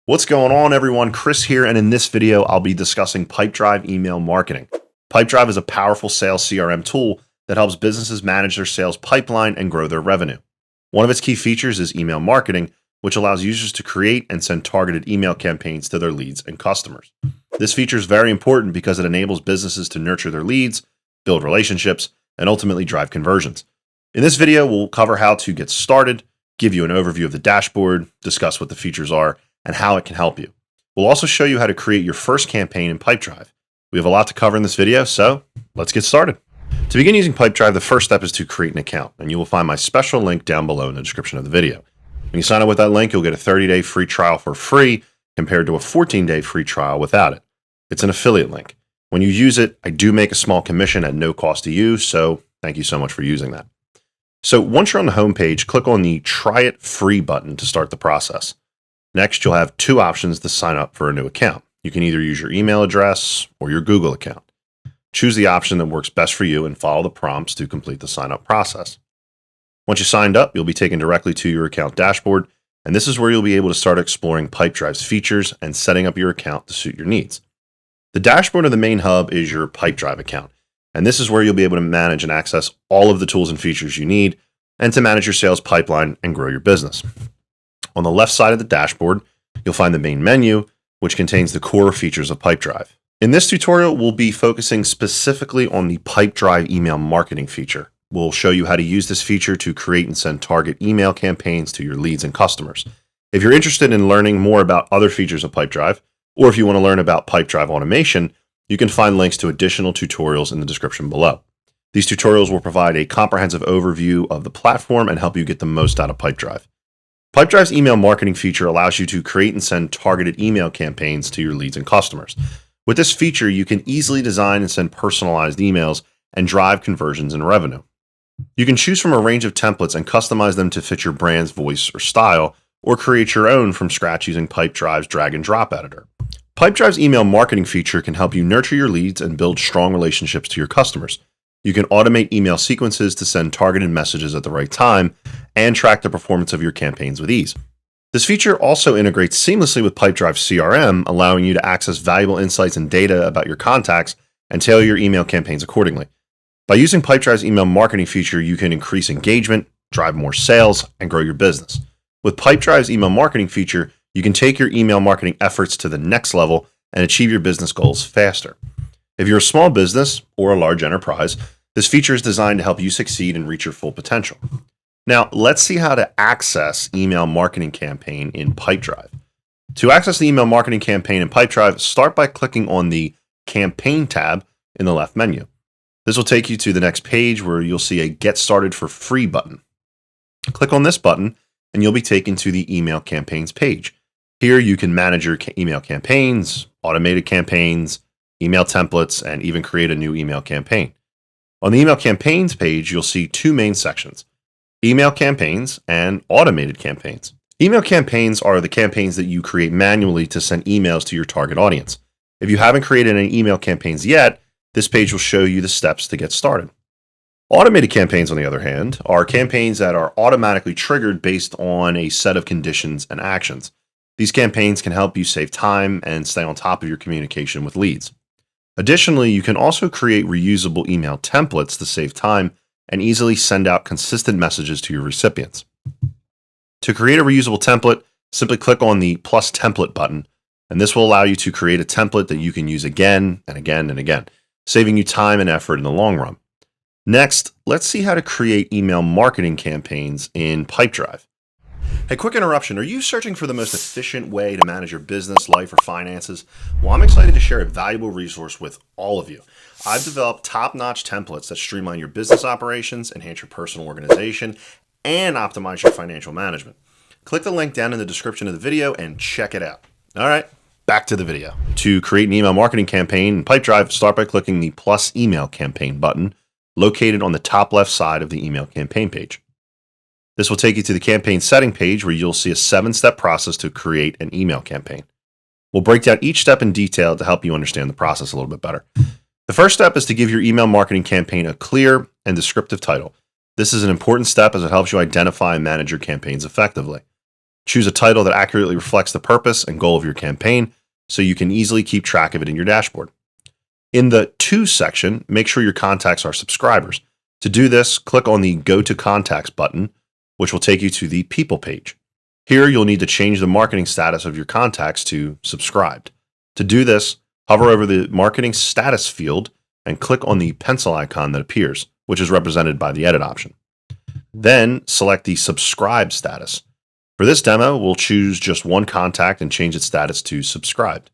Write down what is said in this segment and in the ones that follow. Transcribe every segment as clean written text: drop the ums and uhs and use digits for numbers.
What's going on, everyone? Chris here, and in this video, I'll be discussing Pipedrive email marketing. Pipedrive is a powerful sales CRM tool that helps businesses manage their sales pipeline and grow their revenue. One of its key features is email marketing, which allows users to create and send targeted email campaigns to their leads and customers. This feature is very important because it enables businesses to nurture their leads, build relationships, and ultimately drive conversions. In this video, we'll cover how to get started, give you an overview of the dashboard, discuss what the features are, and how it can help you. We'll also show you how to create your first campaign in Pipedrive. We have a lot to cover in this video, so let's get started. To begin using Pipedrive, the first step is to create an account, and you will find my special link down below in the description of the video. When you sign up with that link, you'll get a 30-day free trial for free compared to a 14-day free trial without it. It's an affiliate link. When you use it, I do make a small commission at no cost to you, so thank you so much for using that. So once you're on the home page, click on the Try It Free button to start the process. Next, you'll have two options to sign up for a new account. You can either use your email address or your Google account. Choose the option that works best for you and follow the prompts to complete the sign-up process. Once you signed up, you'll be taken directly to your account dashboard, and this is where you'll be able to start exploring Pipedrive's features and setting up your account to suit your needs. The dashboard of the main hub is your Pipedrive account, and this is where you'll be able to manage and access all of the tools and features you need and to manage your sales pipeline and grow your business. On the left side of the dashboard, you'll find the main menu, which contains the core features of Pipedrive. In this tutorial, we'll be focusing specifically on the Pipedrive email marketing feature. We'll show you how to use this feature to create and send target email campaigns to your leads and customers. If you're interested in learning more about other features of Pipedrive, or if you want to learn about Pipedrive automation, you can find links to additional tutorials in the description below. These tutorials will provide a comprehensive overview of the platform and help you get the most out of Pipedrive. Pipedrive's email marketing feature allows you to create and send targeted email campaigns to your leads and customers. With this feature, you can easily design and send personalized emails and drive conversions and revenue. You can choose from a range of templates and customize them to fit your brand's voice or style, or create your own from scratch using Pipedrive's drag and drop editor. Pipedrive's email marketing feature can help you nurture your leads and build strong relationships to your customers. You can automate email sequences to send targeted messages at the right time and track the performance of your campaigns with ease. This feature also integrates seamlessly with Pipedrive CRM, allowing you to access valuable insights and data about your contacts and tailor your email campaigns accordingly. By using Pipedrive's email marketing feature, you can increase engagement, drive more sales, and grow your business. With Pipedrive's email marketing feature, you can take your email marketing efforts to the next level and achieve your business goals faster. If you're a small business or a large enterprise, this feature is designed to help you succeed and reach your full potential. Now, let's see how to access email marketing campaign in Pipedrive. To access the email marketing campaign in Pipedrive, start by clicking on the Campaign tab in the left menu. This will take you to the next page where you'll see a Get Started for Free button. Click on this button and you'll be taken to the Email Campaigns page. Here you can manage your email campaigns, automated campaigns, email templates, and even create a new email campaign. On the Email Campaigns page, you'll see two main sections: Email Campaigns and Automated Campaigns. Email campaigns are the campaigns that you create manually to send emails to your target audience. If you haven't created any email campaigns yet, this page will show you the steps to get started. Automated campaigns, on the other hand, are campaigns that are automatically triggered based on a set of conditions and actions. These campaigns can help you save time and stay on top of your communication with leads. Additionally, you can also create reusable email templates to save time and easily send out consistent messages to your recipients. To create a reusable template, simply click on the plus template button, and this will allow you to create a template that you can use again and again and again, saving you time and effort in the long run. Next, let's see how to create email marketing campaigns in Pipedrive. Hey, quick interruption. Are you searching for the most efficient way to manage your business, life, or finances? Well, I'm excited to share a valuable resource with all of you. I've developed top-notch templates that streamline your business operations, enhance your personal organization, and optimize your financial management. Click the link down in the description of the video and check it out. All right, back to the video. To create an email marketing campaign in Pipedrive, start by clicking the plus email campaign button located on the top left side of the email campaign page. This will take you to the campaign setting page where you'll see a 7-step process to create an email campaign. We'll break down each step in detail to help you understand the process a little bit better. The first step is to give your email marketing campaign a clear and descriptive title. This is an important step as it helps you identify and manage your campaigns effectively. Choose a title that accurately reflects the purpose and goal of your campaign so you can easily keep track of it in your dashboard. In the To section, make sure your contacts are subscribers. To do this, click on the Go to Contacts button, which will take you to the People page. Here, you'll need to change the marketing status of your contacts to subscribed. To do this, hover over the Marketing Status field and click on the pencil icon that appears, which is represented by the Edit option. Then, select the Subscribe status. For this demo, we'll choose just one contact and change its status to subscribed.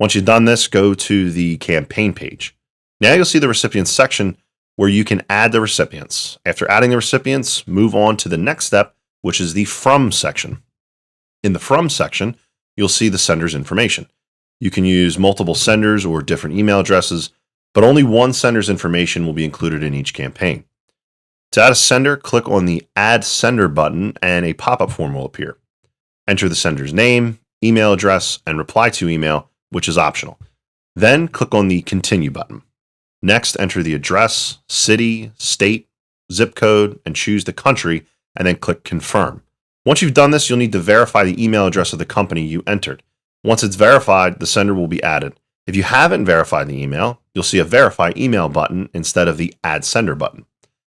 Once you've done this, go to the Campaign page. Now you'll see the Recipients section where you can add the recipients. After adding the recipients, move on to the next step, which is the From section. In the From section, you'll see the sender's information. You can use multiple senders or different email addresses, but only one sender's information will be included in each campaign. To add a sender, click on the Add Sender button and a pop-up form will appear. Enter the sender's name, email address, and reply to email, which is optional. Then click on the Continue button. Next, enter the address, city, state, zip code, and choose the country, and then click Confirm. Once you've done this, you'll need to verify the email address of the company you entered. Once it's verified, the sender will be added. If you haven't verified the email, you'll see a Verify Email button instead of the Add Sender button.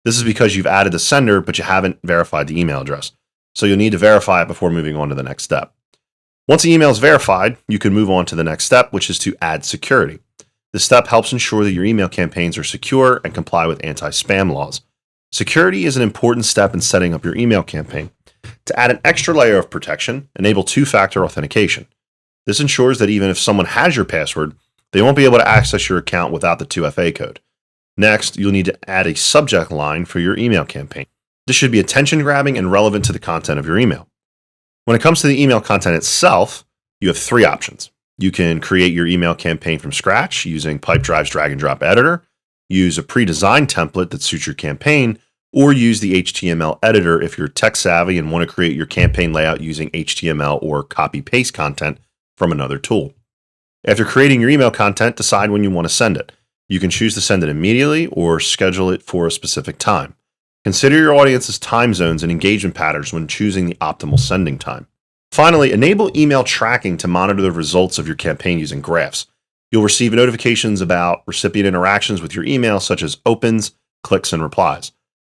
This is because you've added the sender, but you haven't verified the email address. So you'll need to verify it before moving on to the next step. Once the email is verified, you can move on to the next step, which is to add security. This step helps ensure that your email campaigns are secure and comply with anti-spam laws. Security is an important step in setting up your email campaign. To add an extra layer of protection, enable two-factor authentication. This ensures that even if someone has your password, they won't be able to access your account without the 2FA code. Next, you'll need to add a subject line for your email campaign. This should be attention-grabbing and relevant to the content of your email. When it comes to the email content itself, you have three options. You can create your email campaign from scratch using Pipedrive's drag-and-drop editor, use a pre-designed template that suits your campaign, or use the HTML editor if you're tech-savvy and want to create your campaign layout using HTML or copy-paste content from another tool. After creating your email content, decide when you want to send it. You can choose to send it immediately or schedule it for a specific time. Consider your audience's time zones and engagement patterns when choosing the optimal sending time. Finally, enable email tracking to monitor the results of your campaign using graphs. You'll receive notifications about recipient interactions with your email, such as opens, clicks, and replies.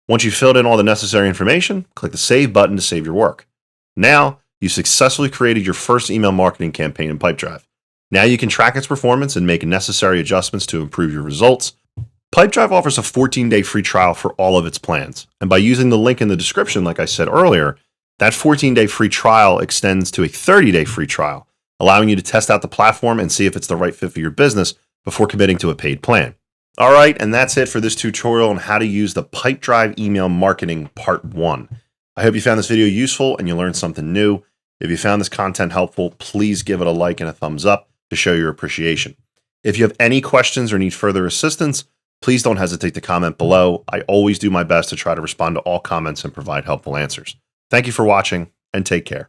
Once you've filled in all the necessary information, click the Save button to save your work. Now, you've successfully created your first email marketing campaign in Pipedrive. Now you can track its performance and make necessary adjustments to improve your results. Pipedrive offers a 14-day free trial for all of its plans. And by using the link in the description, like I said earlier, that 14-day free trial extends to a 30-day free trial, allowing you to test out the platform and see if it's the right fit for your business before committing to a paid plan. All right, and that's it for this tutorial on how to use the Pipedrive email marketing part 1. I hope you found this video useful and you learned something new. If you found this content helpful, please give it a like and a thumbs up to show your appreciation. If you have any questions or need further assistance, please don't hesitate to comment below. I always do my best to try to respond to all comments and provide helpful answers. Thank you for watching, and take care.